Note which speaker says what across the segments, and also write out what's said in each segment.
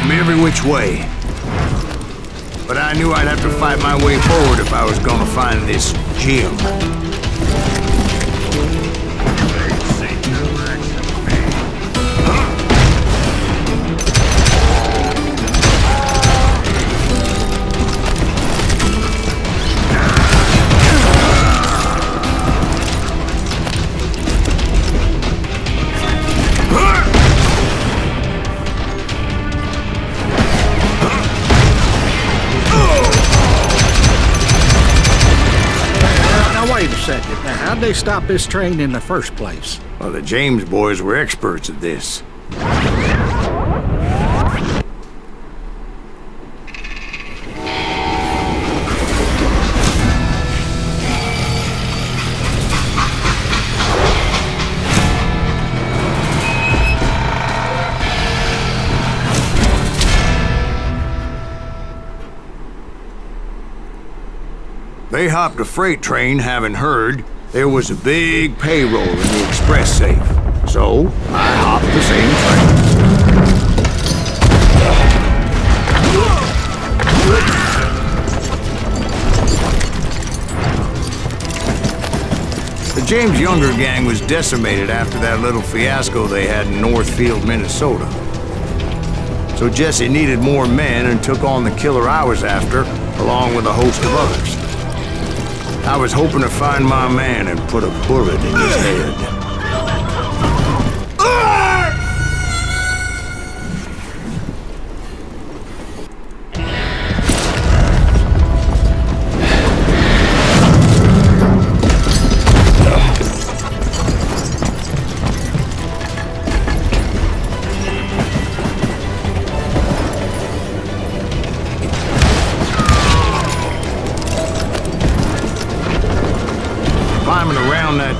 Speaker 1: from every which way. But I knew I'd have to fight my way forward if I was gonna find this gem.
Speaker 2: Now, how'd they stop this train in the first place?
Speaker 1: Well, the James boys were experts at this. They hopped a freight train, having heard there was a big payroll in the express safe. So, I hopped the same train. The James Younger gang was decimated after that little fiasco they had in Northfield, Minnesota. So Jesse needed more men and took on the killer I was after, along with a host of others. I was hoping to find my man and put a bullet in his head.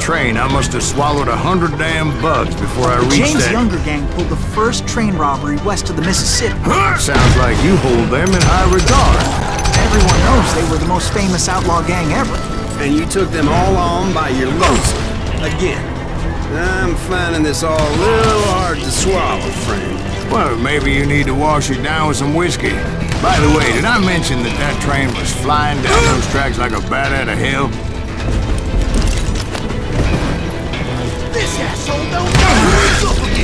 Speaker 1: Train, I must have swallowed 100 damn bugs before I reached
Speaker 3: James Younger gang pulled the first train robbery west of the Mississippi.
Speaker 1: Sounds like you hold them in high regard.
Speaker 3: Everyone knows they were the most famous outlaw gang ever.
Speaker 4: And you took them all on by your lonesome. Again. I'm finding this all a little hard to swallow, friend.
Speaker 1: Well, maybe you need to wash it down with some whiskey. By the way, did I mention that that train was flying down those tracks like a bat out of hell?
Speaker 3: This asshole don't know what's up with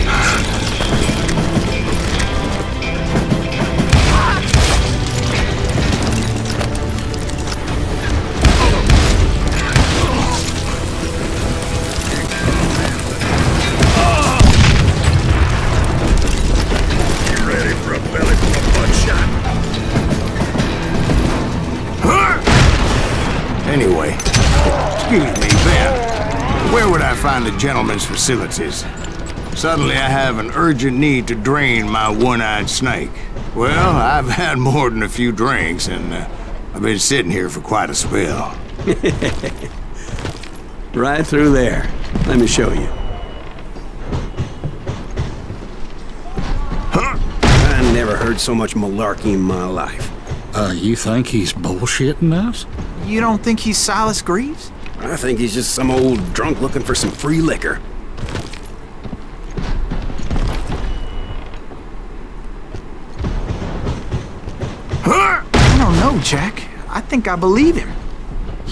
Speaker 1: You ready for a belly full of bloodshot? Anyway, excuse me, Ben. Where would I find the gentleman's facilities? Suddenly I have an urgent need to drain my one-eyed snake. Well, I've had more than a few drinks, and I've been sitting here for quite a spell.
Speaker 4: Right through there. Let me show you.
Speaker 1: Huh?
Speaker 4: I never heard so much malarkey in my life.
Speaker 2: You think he's bullshitting us?
Speaker 3: You don't think he's Silas Greaves?
Speaker 4: I think he's just some old drunk looking for some free liquor.
Speaker 3: I don't know, Jack. I think I believe him.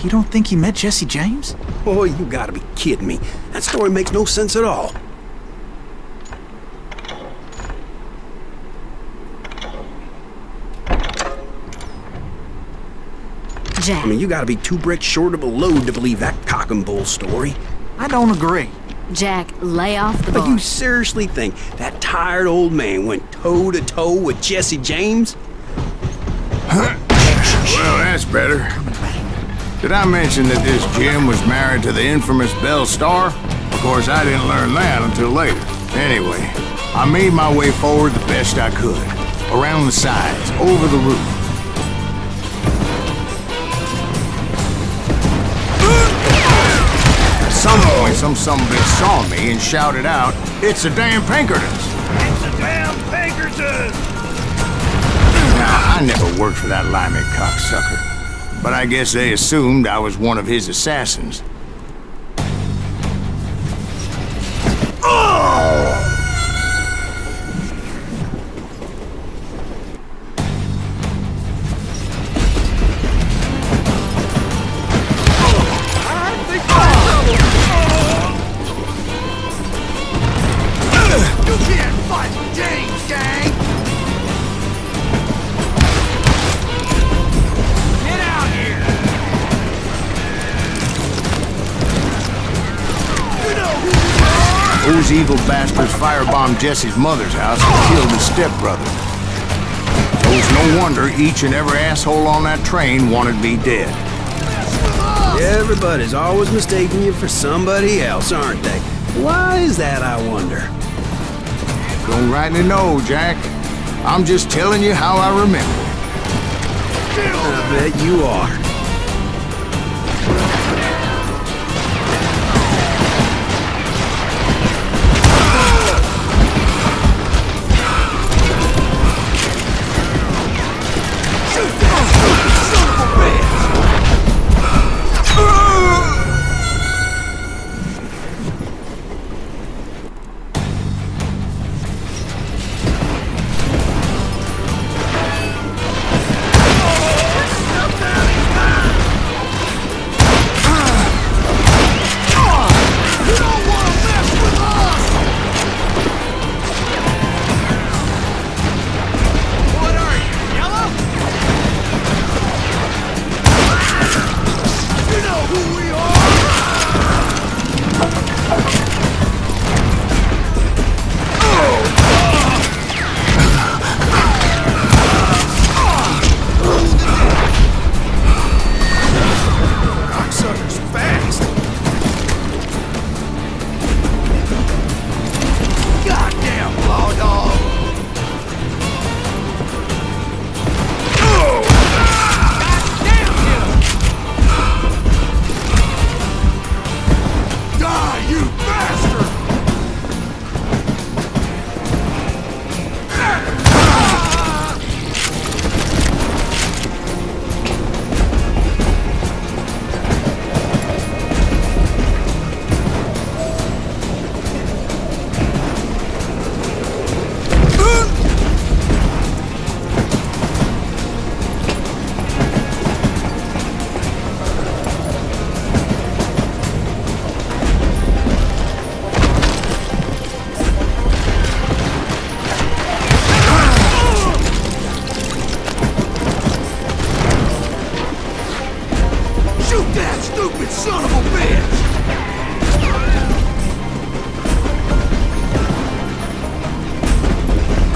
Speaker 3: You don't think he met Jesse James?
Speaker 4: Oh, you gotta be kidding me. That story makes no sense at all.
Speaker 5: Jack.
Speaker 4: I mean, you gotta be 2 bricks short of a load to believe that cock and bull story.
Speaker 3: I don't agree.
Speaker 5: Jack, lay off the
Speaker 4: But
Speaker 5: bar.
Speaker 4: you seriously think that tired old man went toe-to-toe with Jesse James?
Speaker 1: Well, that's better. Did I mention that this Jim was married to the infamous Belle Starr? Of course, I didn't learn that until later. Anyway, I made my way forward the best I could. Around the sides, over the roof. At some point, some sumbitch saw me and shouted out, "It's the damn Pinkertons!"
Speaker 6: It's the damn Pinkertons!
Speaker 1: Now, I never worked for that limey cocksucker, but I guess they assumed I was one of his assassins. these evil bastards firebombed Jesse's mother's house and killed his stepbrother. So it's no wonder each and every asshole on that train wanted me dead.
Speaker 4: Everybody's always mistaking you for somebody else, aren't they? Why is that, I wonder?
Speaker 1: Don't rightly know, Jack. I'm just telling you how I remember.
Speaker 4: I bet you are.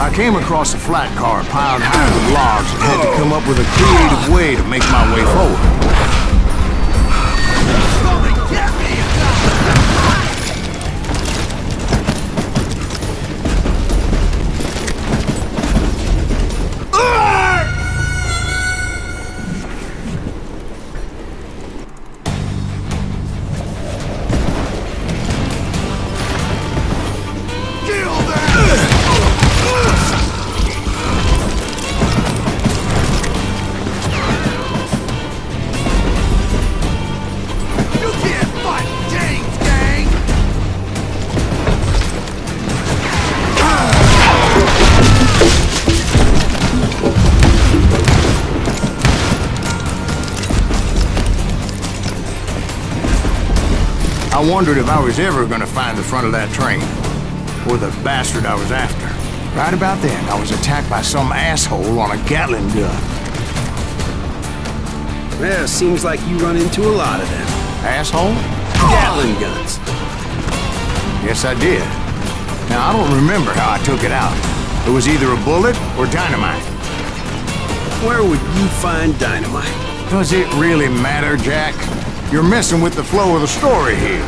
Speaker 1: I came across a flat car piled high with logs and had to come up with a creative way to make my way forward. I wondered if I was ever gonna find the front of that train, or the bastard I was after. Right about then, I was attacked by some asshole on a Gatling gun.
Speaker 4: Well, seems like you run into a lot of them.
Speaker 1: Asshole?
Speaker 4: Gatling guns.
Speaker 1: Yes, I did. Now, I don't remember how I took it out. It was either a bullet or dynamite.
Speaker 4: Where would you find dynamite?
Speaker 1: Does it really matter, Jack? You're messing with the flow of the story here.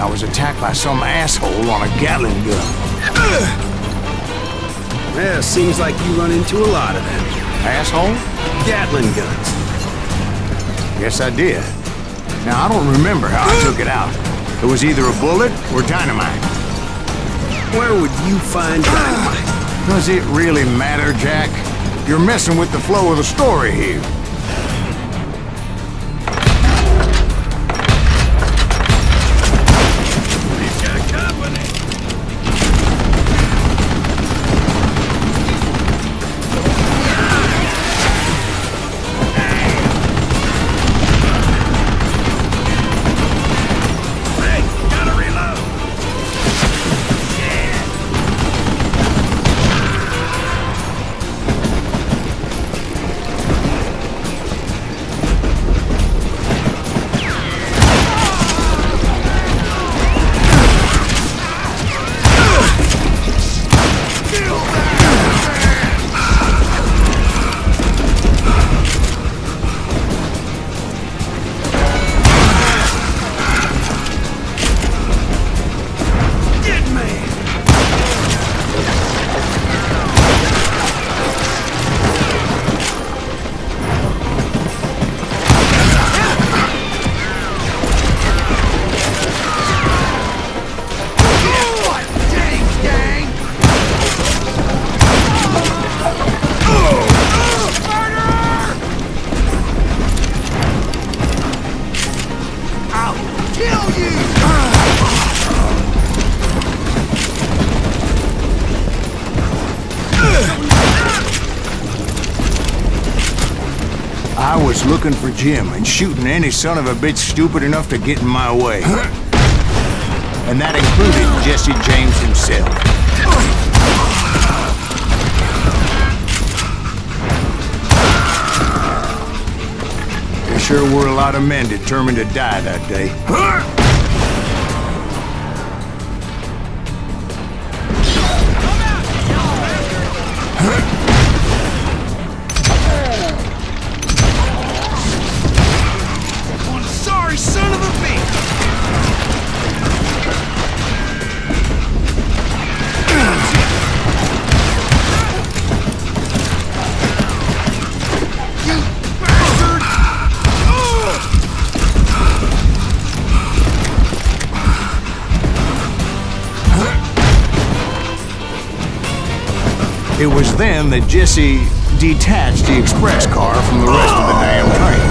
Speaker 1: I was attacked by some asshole on a Gatling gun.
Speaker 4: Yeah, seems like you run into a lot of them.
Speaker 1: Asshole?
Speaker 4: Gatling guns.
Speaker 1: Yes, I did. Now, I don't remember how I took it out. It was either a bullet or dynamite.
Speaker 4: Where would you find dynamite?
Speaker 1: Does it really matter, Jack? You're messing with the flow of the story here.
Speaker 6: He's got company. Hey, gotta reload.
Speaker 1: I was looking for Jim and shooting any son of a bitch stupid enough to get in my way. And that included Jesse James himself. There sure were a lot of men determined to die that day. It was then that Jesse detached the express car from the rest of the damn train.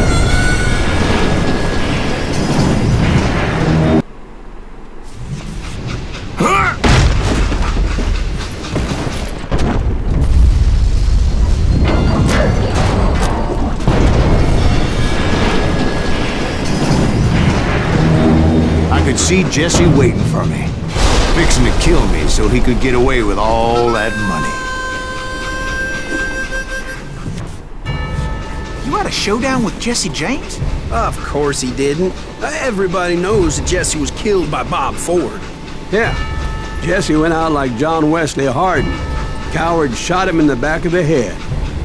Speaker 1: I could see Jesse waiting for me, fixing to kill me so he could get away with all that money.
Speaker 3: You had a showdown with Jesse James?
Speaker 4: Of course he didn't. Everybody knows that Jesse was killed by Bob Ford.
Speaker 7: Yeah, Jesse went out like John Wesley Hardin. Coward shot him in the back of the head.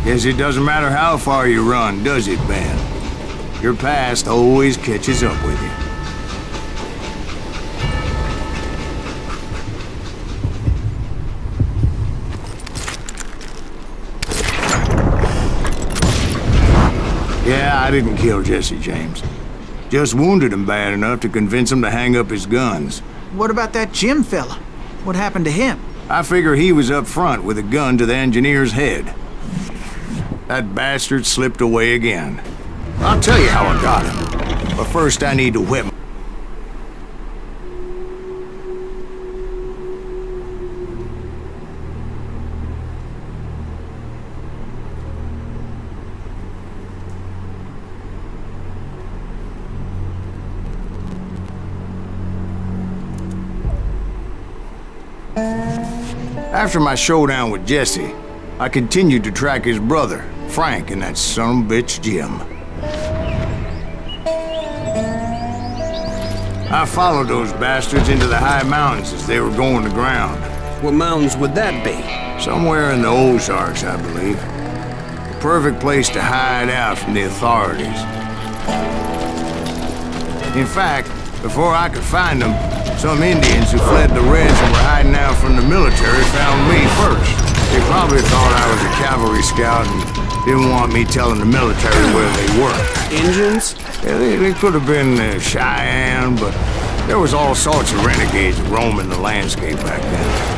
Speaker 1: Guess it doesn't matter how far you run, does it, Ben? Your past always catches up with you. Yeah, I didn't kill Jesse James. Just wounded him bad enough to convince him to hang up his guns.
Speaker 3: What about that Jim fella? What happened to him?
Speaker 1: I figure he was up front with a gun to the engineer's head. That bastard slipped away again. I'll tell you how I got him. But first I need to whip him. After my showdown with Jesse, I continued to track his brother, Frank, and that son of a bitch, Jim. I followed those bastards into the high mountains as they were going to ground.
Speaker 4: What mountains would that be?
Speaker 1: Somewhere in the Ozarks, I believe. The perfect place to hide out from the authorities. In fact, before I could find them, Some Indians who fled the Reds and were hiding out from the military found me first. They probably thought I was a cavalry scout and didn't want me telling the military where they were.
Speaker 4: Engines?
Speaker 1: Yeah, they could have been Cheyenne, but there was all sorts of renegades roaming the landscape back then.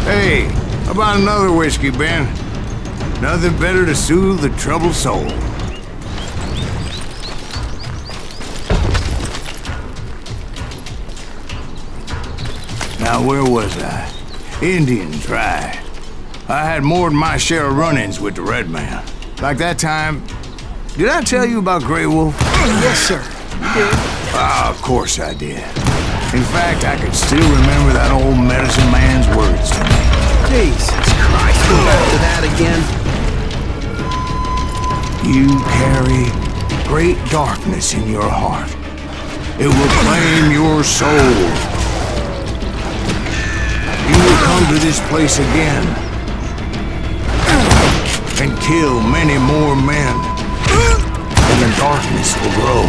Speaker 1: Hey, how about another whiskey, Ben? Nothing better to soothe the troubled soul. Now, where was I? Indians, right. I had more than my share of run-ins with the Red Man. Like that time... Did I tell you about Grey Wolf?
Speaker 3: Yes, sir. You did.
Speaker 1: Ah, of course I did. In fact, I could still remember that old medicine man's words to me.
Speaker 4: Jesus Christ, go back to that again.
Speaker 1: You carry great darkness in your heart. It will claim your soul. You will come to this place again and kill many more men. And the darkness will grow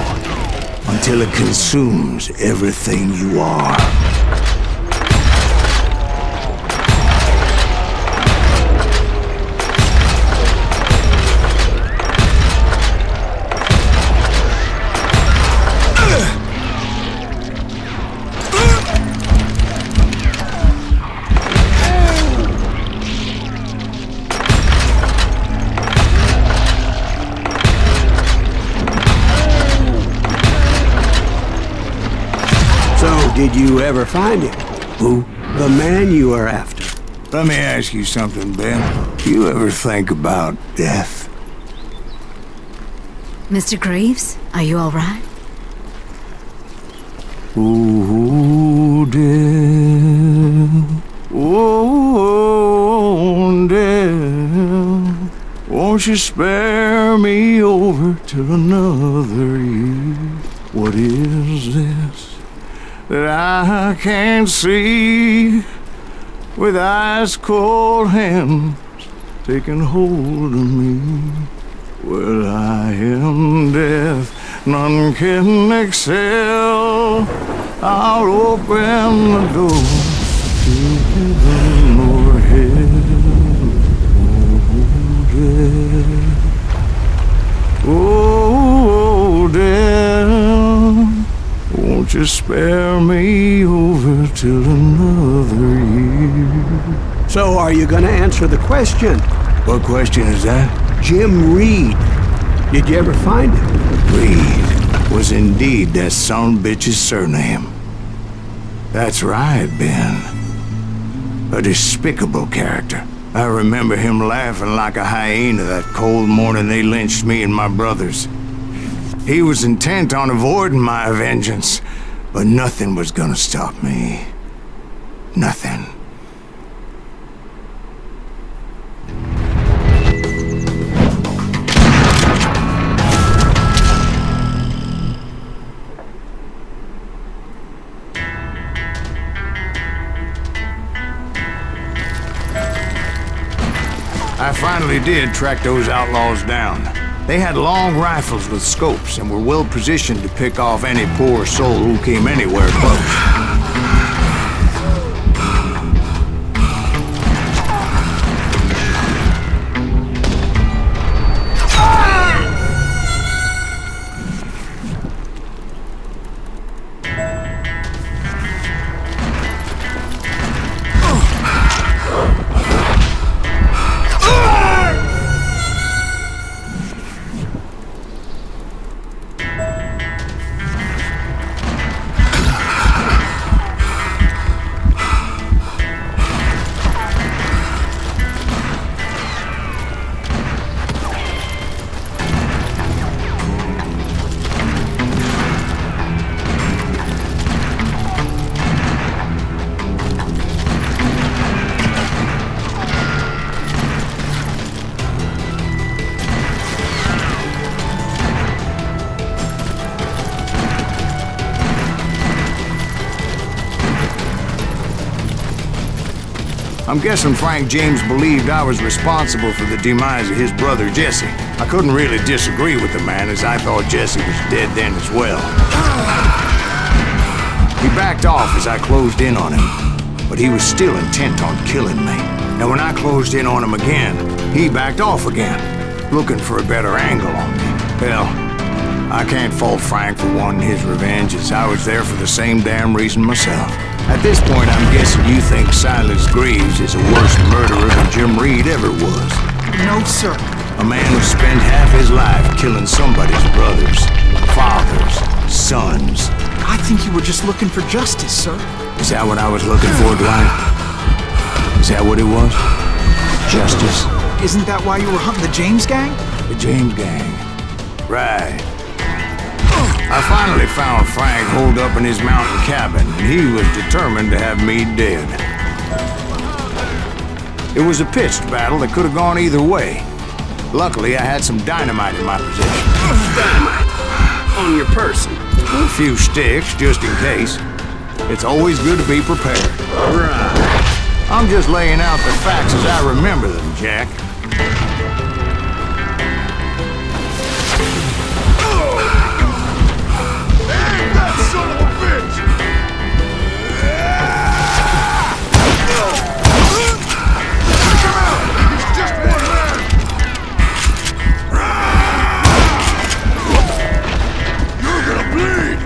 Speaker 1: until it consumes everything you are.
Speaker 7: Did you ever find him?
Speaker 1: Who?
Speaker 7: The man you are after.
Speaker 1: Let me ask you something, Ben. You ever think about death?
Speaker 5: Mr. Greaves, are you all right?
Speaker 1: Oh, death. Oh, death. Won't you spare me over till another year? What is this that I can't see, with ice cold hands taking hold of me? Well, I am death, none can excel. I'll open the door to heaven or hell. Oh, death. Won't you spare me over till another year?
Speaker 7: So are you gonna answer the question?
Speaker 1: What question is that?
Speaker 7: Jim Reed. Did you ever find him?
Speaker 1: Reed was indeed that son of a bitch's surname. That's right, Ben. A despicable character. I remember him laughing like a hyena that cold morning they lynched me and my brothers. He was intent on avoiding my vengeance, but nothing was gonna stop me. Nothing. I finally did track those outlaws down. They had long rifles with scopes and were well positioned to pick off any poor soul who came anywhere close. I'm guessing Frank James believed I was responsible for the demise of his brother Jesse. I couldn't really disagree with the man, as I thought Jesse was dead then as well. He backed off as I closed in on him, but he was still intent on killing me. And when I closed in on him again, he backed off again, looking for a better angle on me. Well, I can't fault Frank for wanting his revenge, as I was there for the same damn reason myself. At this point, I'm guessing you think Silas Greaves is a worse murderer than Jim Reed ever was.
Speaker 3: No, sir.
Speaker 1: A man who spent half his life killing somebody's brothers, fathers, sons.
Speaker 3: I think you were just looking for justice, sir.
Speaker 1: Is that what I was looking for, Dwight? Is that what it was? Justice?
Speaker 3: Isn't that why you were hunting the James gang?
Speaker 1: The James gang. Right. I finally found Frank holed up in his mountain cabin, and he was determined to have me dead. It was a pitched battle that could have gone either way. Luckily, I had some dynamite in my possession.
Speaker 4: Dynamite? On your person?
Speaker 1: A few sticks, just in case. It's always good to be prepared.
Speaker 4: Right.
Speaker 1: I'm just laying out the facts as I remember them, Jack.
Speaker 6: Son of a bitch! Come out! He's just one man! You're gonna bleed!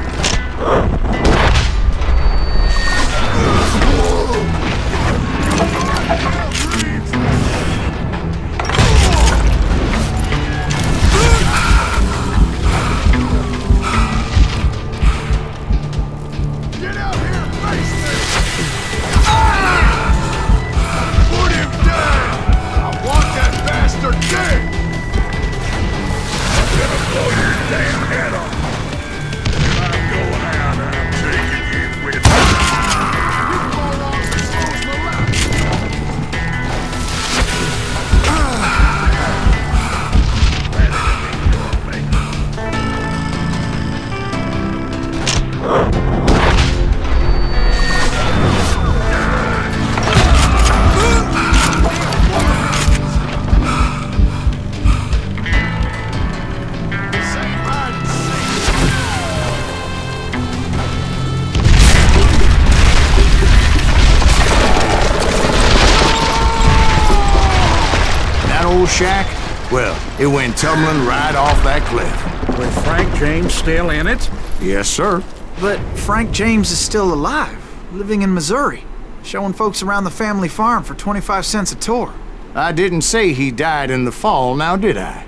Speaker 1: Shack? Well, it went tumbling right off that cliff.
Speaker 2: With Frank James still in it?
Speaker 1: Yes, sir.
Speaker 3: But Frank James is still alive, living in Missouri, showing folks around the family farm for 25 cents a tour.
Speaker 1: I didn't say he died in the fall, now did I?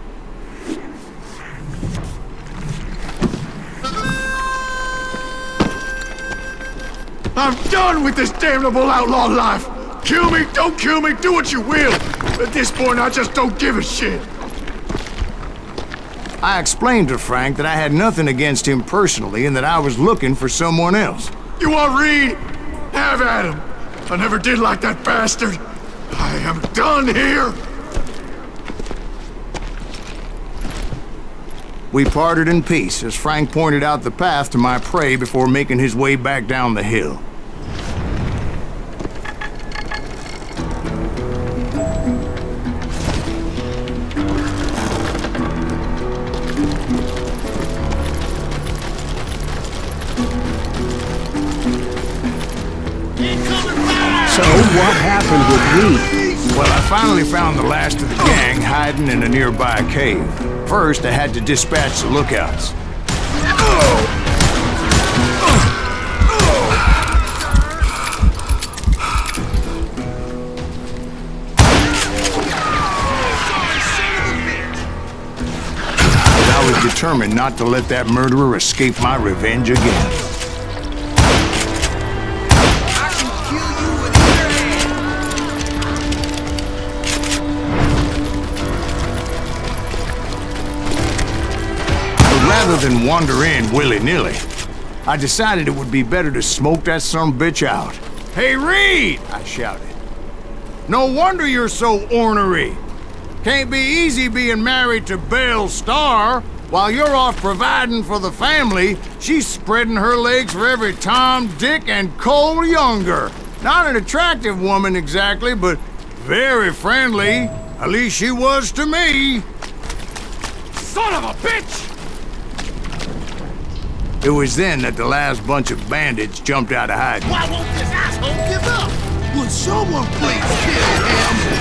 Speaker 6: I'm done with this damnable outlaw life! Kill me, don't kill me, do what you will! At this point, I just don't give a shit!
Speaker 1: I explained to Frank that I had nothing against him personally and that I was looking for someone else.
Speaker 6: You want Reed? Have at him! I never did like that bastard! I am done here!
Speaker 1: We parted in peace as Frank pointed out the path to my prey before making his way back down the hill.
Speaker 7: So what happened with Reed?
Speaker 1: Well, I finally found the last of the gang hiding in a nearby cave. First, I had to dispatch the lookouts. But I was determined not to let that murderer escape my revenge again. Rather than wander in willy-nilly, I decided it would be better to smoke that sumbitch out. "Hey, Reed!" I shouted. "No wonder you're so ornery. Can't be easy being married to Belle Starr. While you're off providing for the family, she's spreading her legs for every Tom, Dick, and Cole Younger. Not an attractive woman exactly, but very friendly. At least she was to me.
Speaker 6: Son of a bitch!
Speaker 1: It was then that the last bunch of bandits jumped out of hiding.
Speaker 6: Why won't this asshole give up? Would someone please kill him?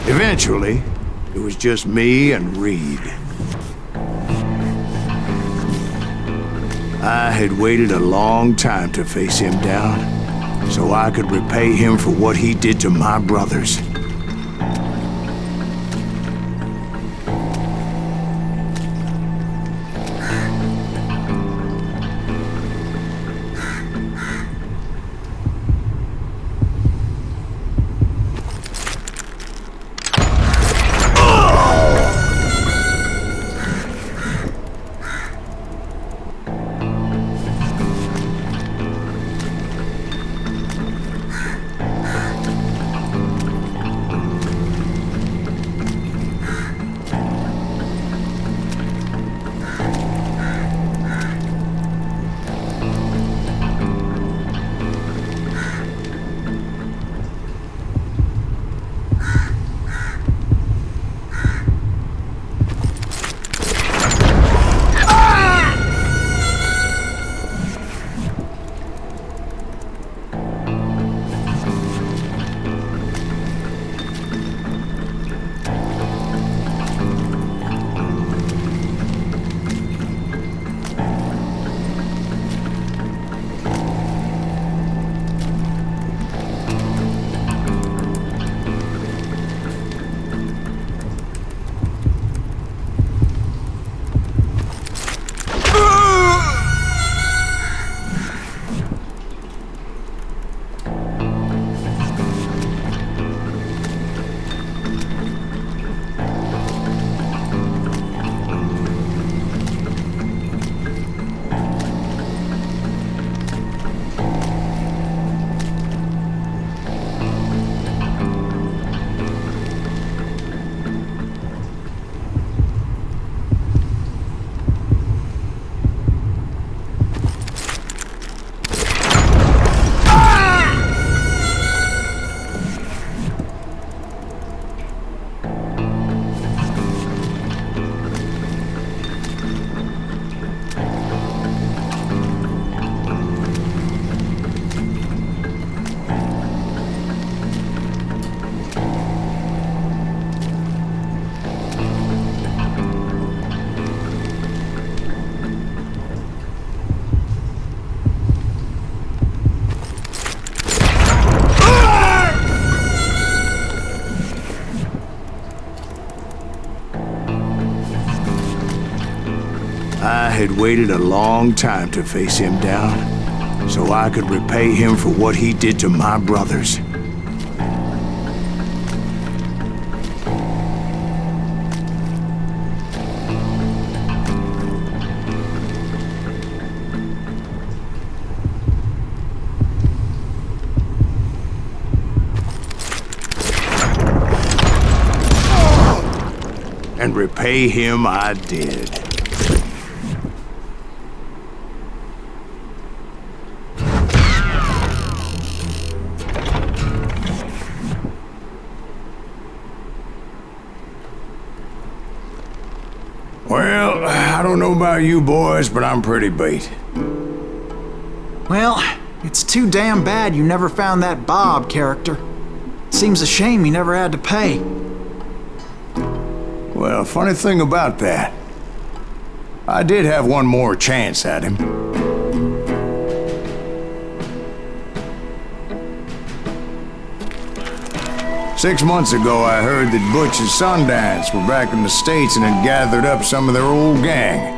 Speaker 1: Eventually, it was just me and Reed. I had waited a long time to face him down, so I could repay him for what he did to my brothers. I had waited a long time to face him down, so I could repay him for what he did to my brothers. And repay him I did. Well, I don't know about you boys, but I'm pretty beat.
Speaker 3: Well, it's too damn bad you never found that Bob character. Seems a shame you never had to pay.
Speaker 1: Well, funny thing about that, I did have one more chance at him. Six months ago, I heard that Butch and Sundance were back in the States and had gathered up some of their old gang.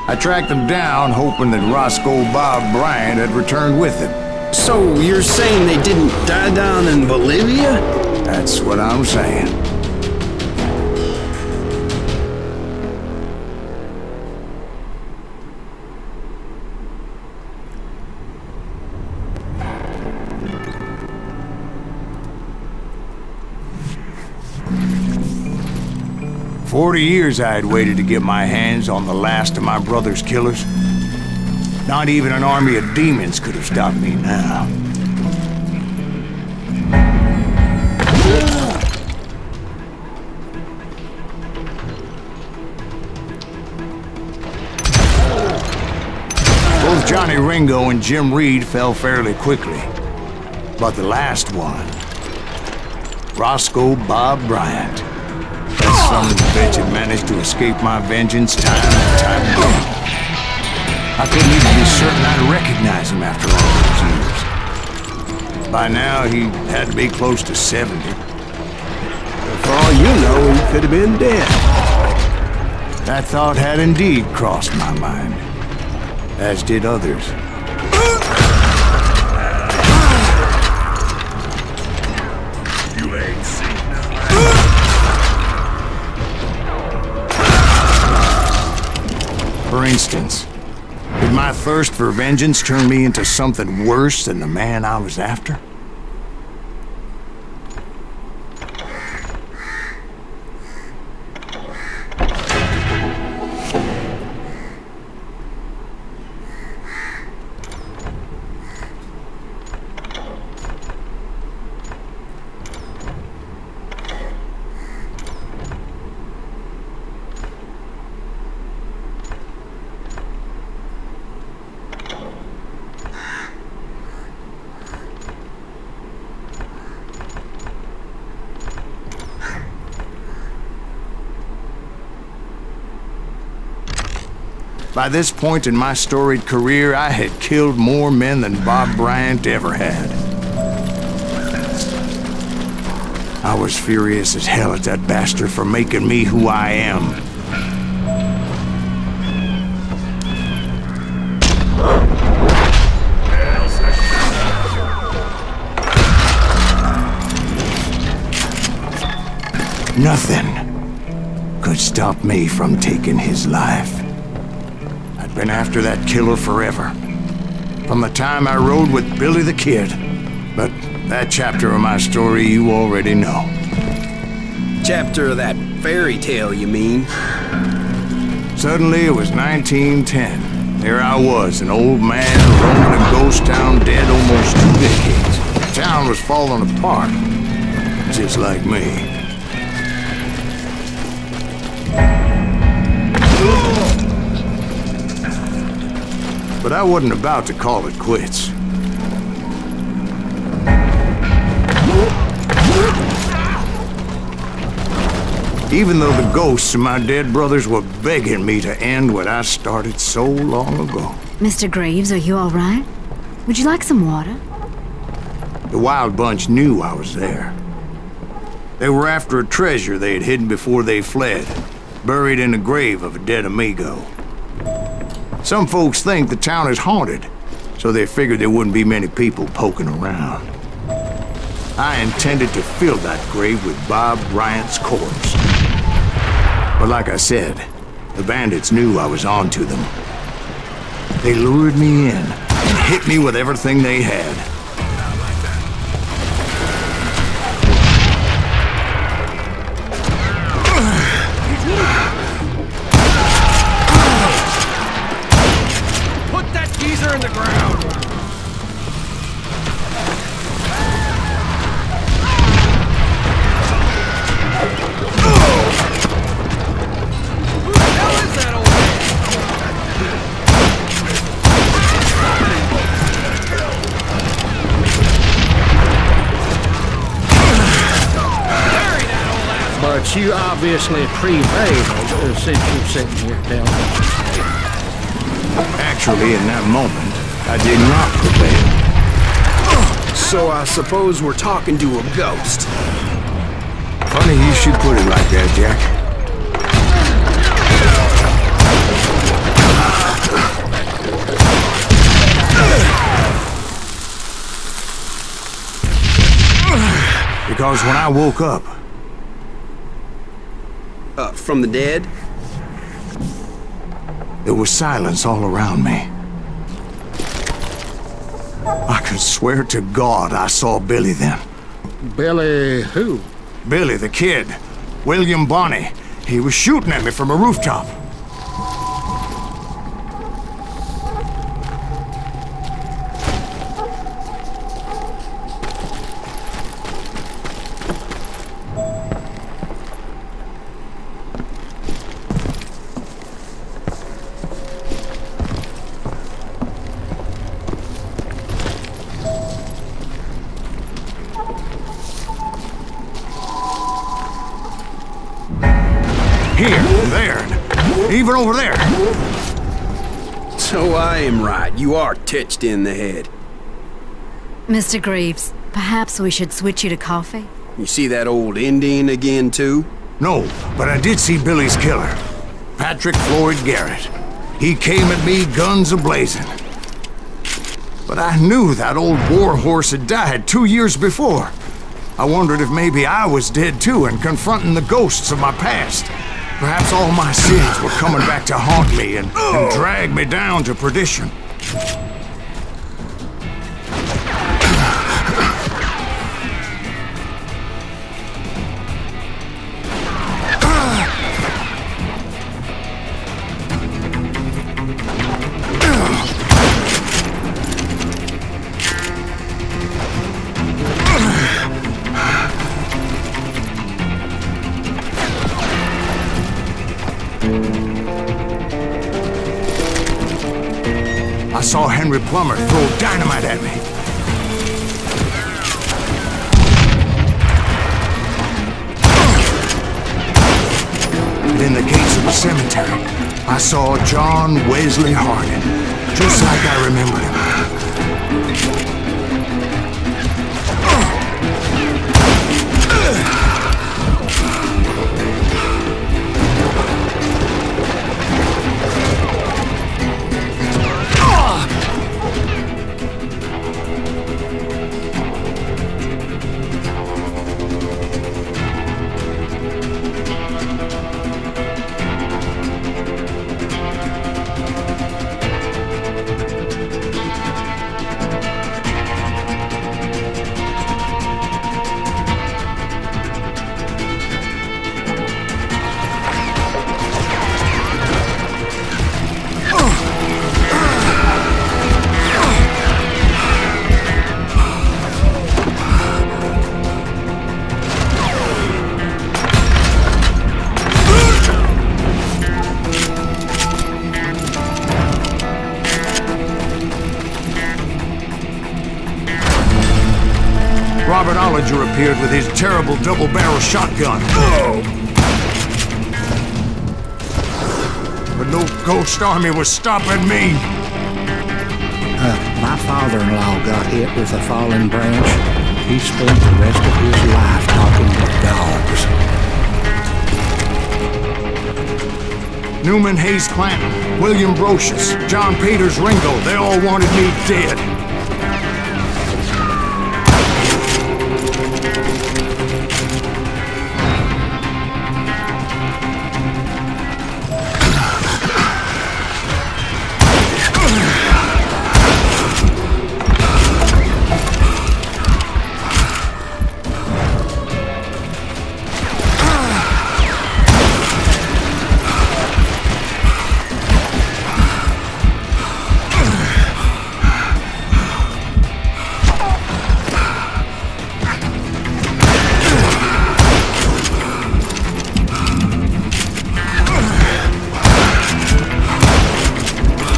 Speaker 1: I tracked them down, hoping that Roscoe Bob Bryant had returned with them.
Speaker 4: So you're saying they didn't die down in Bolivia?
Speaker 1: That's what I'm saying. For 40 years I had waited to get my hands on the last of my brother's killers. Not even an army of demons could have stopped me now. Both Johnny Ringo and Jim Reed fell fairly quickly. But the last one, Roscoe Bob Bryant, that son of a bitch had managed to escape my vengeance time and time again. I couldn't even be certain I'd recognize him after all those years. By now, he had to be close to 70.
Speaker 7: For all you know, he could have been dead.
Speaker 1: That thought had indeed crossed my mind, as did others.
Speaker 6: You ain't seen nothing.
Speaker 1: For instance, did my thirst for vengeance turn me into something worse than the man I was after? By this point in my storied career, I had killed more men than Bob Bryant ever had. I was furious as hell at that bastard for making me who I am. Nothing could stop me from taking his life. Been after that killer forever. From the time I rode with Billy the Kid. But that chapter of my story you already know.
Speaker 4: Chapter of that fairy tale, you mean?
Speaker 1: Suddenly it was 1910. There I was, an old man roaming a ghost town dead almost 2 decades. The town was falling apart. Just like me. But I wasn't about to call it quits. Even though the ghosts of my dead brothers were begging me to end what I started so long ago.
Speaker 5: Mr. Greaves, are you all right? Would you like some water?
Speaker 1: The Wild Bunch knew I was there. They were after a treasure they had hidden before they fled, buried in the grave of a dead amigo. Some folks think the town is haunted, so they figured there wouldn't be many people poking around. I intended to fill that grave with Bob Bryant's corpse. But like I said, the bandits knew I was on to them. They lured me in and hit me with everything they had.
Speaker 6: In the ground. Who the hell is that old man?
Speaker 2: Since you obviously prevailed, since you're sitting here telling me.
Speaker 1: Actually, in that moment, I did not prevail.
Speaker 4: So I suppose we're talking to a ghost.
Speaker 1: Funny you should put it like that, Jack. Because when I woke up...
Speaker 4: From the dead?
Speaker 1: There was silence all around me. I could swear to God I saw Billy then.
Speaker 2: Billy who?
Speaker 1: Billy the Kid. William Bonney. He was shooting at me from a rooftop. Here, and there, and even over there.
Speaker 4: So I am right. You are titched in the head.
Speaker 5: Mr. Greaves, perhaps we should switch you to coffee?
Speaker 4: You see that old Indian again, too?
Speaker 1: No, but I did see Billy's killer. Patrick Floyd Garrett. He came at me guns a-blazing. But I knew that old war horse had died 2 years before. I wondered if maybe I was dead too and confronting the ghosts of my past. Perhaps all my sins were coming back to haunt me and drag me down to perdition. I saw Henry Plummer throw dynamite at me. And in the gates of the cemetery, I saw John Wesley Hardin, just like I remembered him. Appeared with his terrible double-barrel shotgun. But no ghost army was stopping me.
Speaker 2: My father-in-law got hit with a fallen branch. He spent the rest of his life talking to dogs.
Speaker 1: Newman Haynes Clanton, William Brocius, John Peters, Ringo, they all wanted me dead.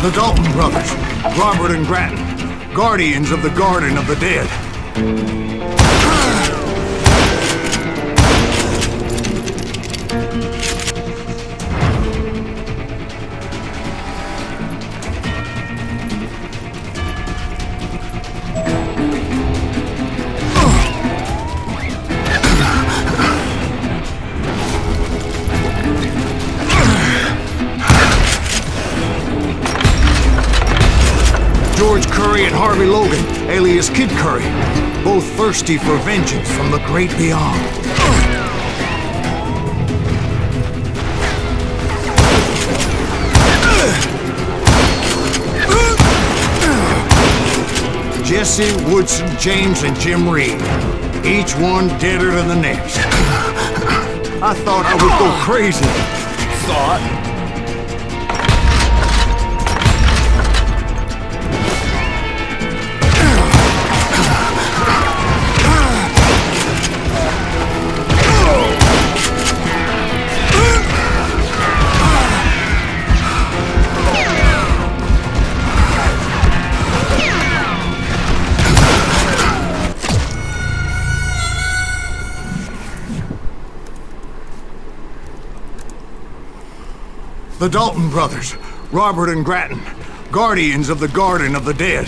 Speaker 1: The Dalton brothers, Robert and Granton, guardians of the Garden of the Dead. Harvey Logan, alias Kid Curry, both thirsty for vengeance from the great beyond. Jesse, Woodson, James, and Jim Reed. Each one deader than the next. I thought I would go crazy. Thought? The Dalton brothers, Robert and Grattan, guardians of the Garden of the Dead.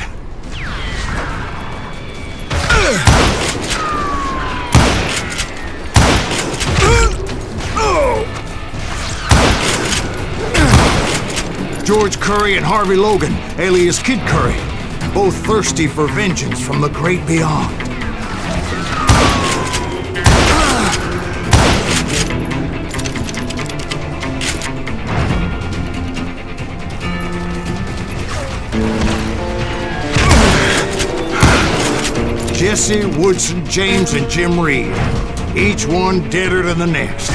Speaker 1: George Curry and Harvey Logan, alias Kid Curry, both thirsty for vengeance from the great beyond. Jesse, Woodson, James, and Jim Reed. Each one deader than the next.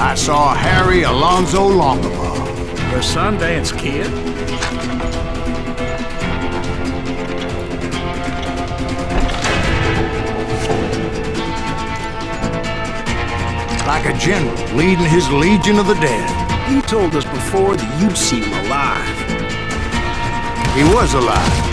Speaker 1: I saw Harry Alonzo Longabaugh.
Speaker 8: The Sundance Kid?
Speaker 1: Like a general leading his legion of the dead.
Speaker 8: You told us before that you'd seen him alive.
Speaker 1: He was alive.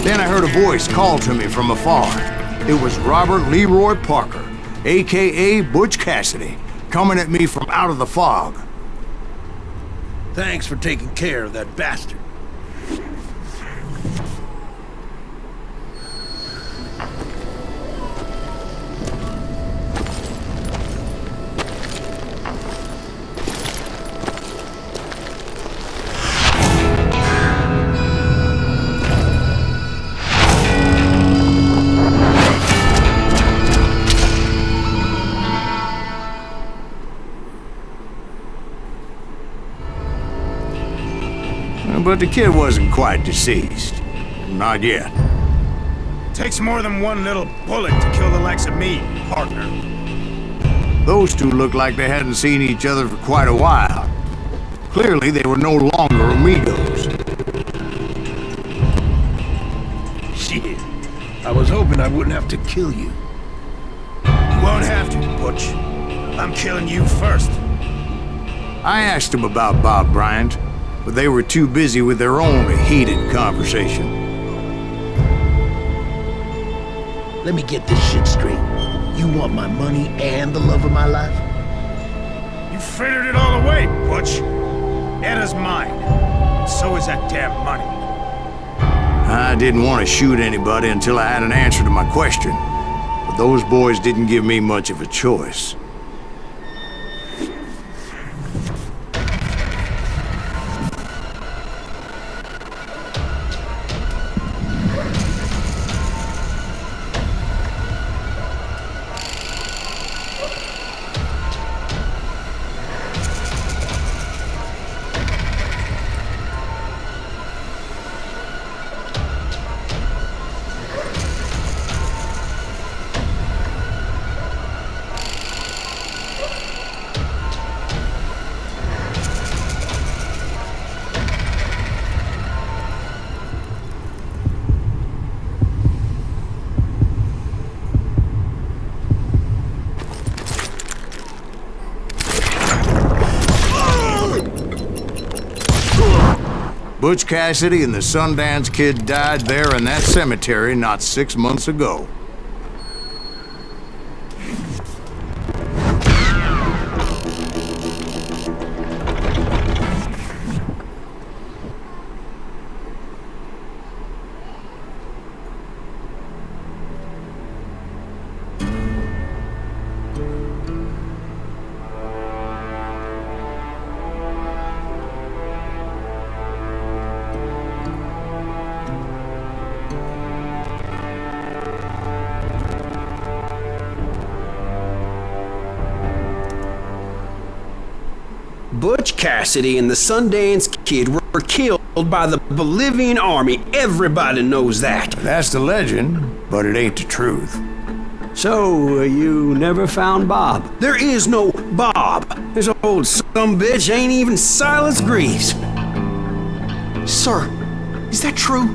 Speaker 1: Then I heard a voice call to me from afar. It was Robert Leroy Parker, a.k.a. Butch Cassidy, coming at me from out of the fog.
Speaker 8: Thanks for taking care of that bastard.
Speaker 1: But the kid wasn't quite deceased. Not yet.
Speaker 6: Takes more than one little bullet to kill the likes of me, partner.
Speaker 1: Those two looked like they hadn't seen each other for quite a while. Clearly, they were no longer amigos.
Speaker 8: Shit. I was hoping I wouldn't have to kill you.
Speaker 6: You won't have to, Butch. I'm killing you first.
Speaker 1: I asked him about Bob Bryant, but they were too busy with their own heated conversation.
Speaker 8: Let me get this shit straight. You want my money and the love of my life?
Speaker 6: You frittered it all away, Butch. Edda's mine. So is that damn money.
Speaker 1: I didn't want to shoot anybody until I had an answer to my question, but those boys didn't give me much of a choice. Butch Cassidy and the Sundance Kid died there in that cemetery not 6 months ago.
Speaker 4: Butch Cassidy and the Sundance Kid were killed by the Bolivian army. Everybody knows that.
Speaker 1: That's the legend, but it ain't the truth.
Speaker 7: So, you never found Bob?
Speaker 4: There is no Bob. This old sumbitch ain't even Silas Greaves.
Speaker 3: Sir, is that true?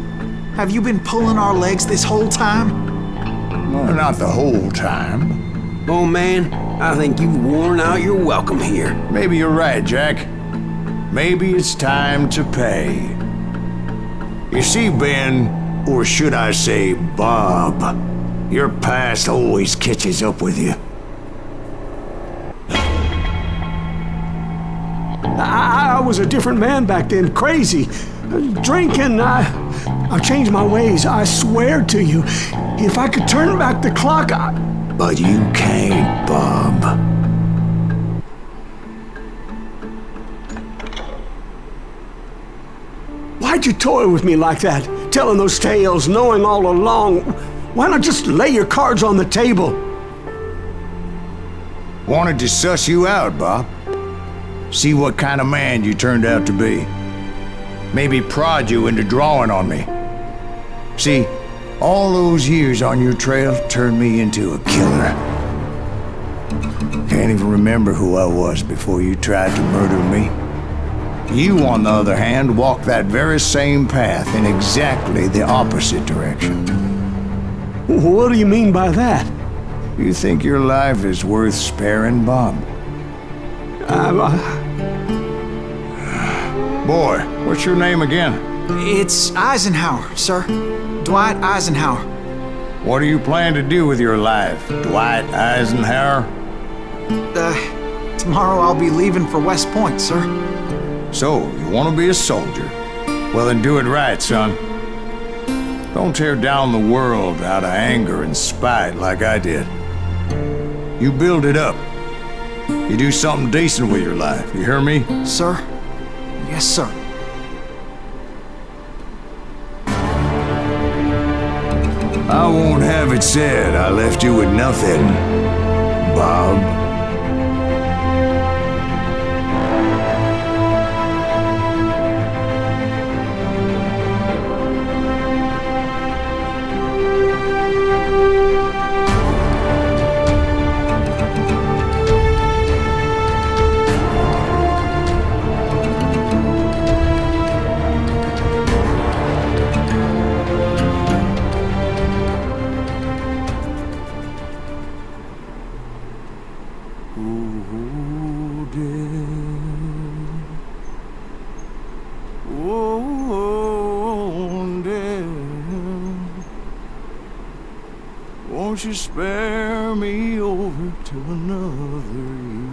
Speaker 3: Have you been pulling our legs this whole time?
Speaker 1: Well, not the whole time.
Speaker 4: Oh man, I think you've worn out your welcome here.
Speaker 1: Maybe you're right, Jack. Maybe it's time to pay. You see, Ben, or should I say Bob, your past always catches up with you.
Speaker 7: I was a different man back then, crazy. Drinking, I changed my ways, I swear to you. If I could turn back the clock,
Speaker 1: But you can't, Bob.
Speaker 7: Why'd you toy with me like that? Telling those tales, knowing all along. Why not just lay your cards on the table?
Speaker 1: Wanted to suss you out, Bob. See what kind of man you turned out to be. Maybe prod you into drawing on me. See, all those years on your trail turned me into a killer. Can't even remember who I was before you tried to murder me. You, on the other hand, walked that very same path in exactly the opposite direction.
Speaker 7: What do you mean by that?
Speaker 1: You think your life is worth sparing, Bob? Boy, what's your name again?
Speaker 3: It's Eisenhower, sir. Dwight Eisenhower.
Speaker 1: What do you plan to do with your life, Dwight Eisenhower?
Speaker 3: Tomorrow I'll be leaving for West Point, sir.
Speaker 1: So, you want to be a soldier? Well, then do it right, son. Don't tear down the world out of anger and spite like I did. You build it up. You do something decent with your life, you hear me?
Speaker 3: Sir? Yes, sir.
Speaker 1: I won't have it said I left you with nothing, Bob. Won't you spare me over to another year?